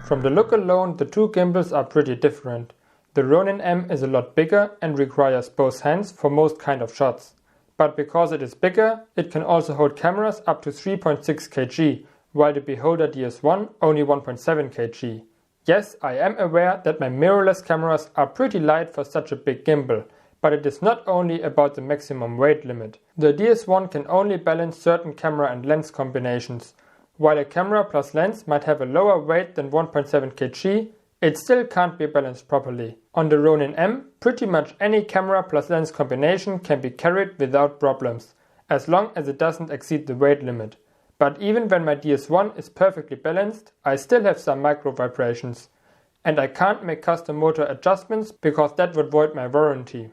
From the look alone, the two gimbals are pretty different. The Ronin-M is a lot bigger and requires both hands for most kind of shots. But because it is bigger, it can also hold cameras up to 3.6 kg, while the Beholder DS1 only 1.7 kg. Yes, I am aware that my mirrorless cameras are pretty light for such a big gimbal, but it is not only about the maximum weight limit. The DS1 can only balance certain camera and lens combinations. While a camera plus lens might have a lower weight than 1.7 kg, it still can't be balanced properly. On the Ronin-M, pretty much any camera plus lens combination can be carried without problems, as long as it doesn't exceed the weight limit. But even when my DS1 is perfectly balanced, I still have some micro vibrations. And I can't make custom motor adjustments because that would void my warranty.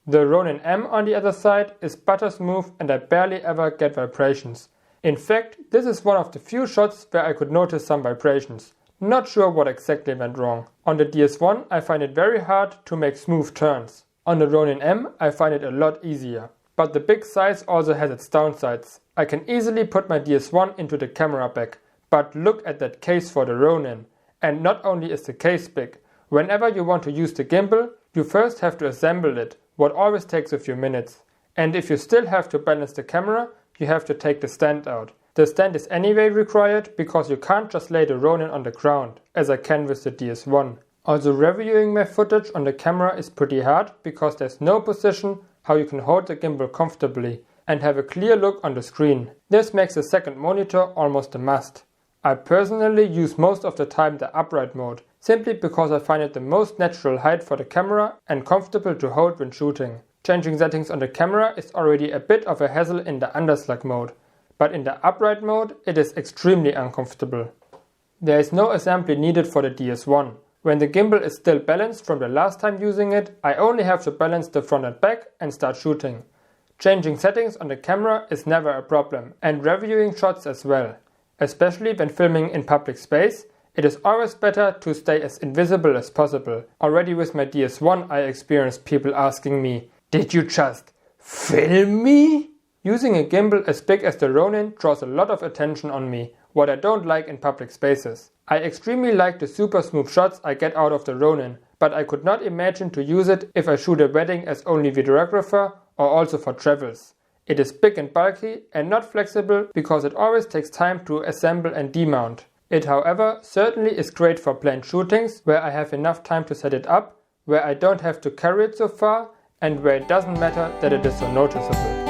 The Ronin-M on the other side is butter smooth and I barely ever get vibrations. In fact, this is one of the few shots where I could notice some vibrations. Not sure what exactly went wrong. On the DS1 I find it very hard to make smooth turns. On the Ronin-M I find it a lot easier. But the big size also has its downsides. I can easily put my DS1 into the camera bag. But look at that case for the Ronin. And not only is the case big, whenever you want to use the gimbal, you first have to assemble it, what always takes a few minutes. And if you still have to balance the camera, you have to take the stand out. The stand is anyway required because you can't just lay the Ronin on the ground, as I can with the DS1. Also, reviewing my footage on the camera is pretty hard because there's no position how you can hold the gimbal comfortably and have a clear look on the screen. This makes a second monitor almost a must. I personally use most of the time the upright mode, simply because I find it the most natural height for the camera and comfortable to hold when shooting. Changing settings on the camera is already a bit of a hassle in the underslug mode, but in the upright mode it is extremely uncomfortable. There is no assembly needed for the DS1. When the gimbal is still balanced from the last time using it, I only have to balance the front and back and start shooting. Changing settings on the camera is never a problem, and reviewing shots as well. Especially when filming in public space, it is always better to stay as invisible as possible. Already with my DS1 I experienced people asking me, "Did you just film me?" Using a gimbal as big as the Ronin draws a lot of attention on me, what I don't like in public spaces. I extremely like the super smooth shots I get out of the Ronin, but I could not imagine to use it if I shoot a wedding as only videographer or also for travels. It is big and bulky and not flexible because it always takes time to assemble and demount. It, however, certainly is great for planned shootings where I have enough time to set it up, where I don't have to carry it so far, and where it doesn't matter that it is so noticeable.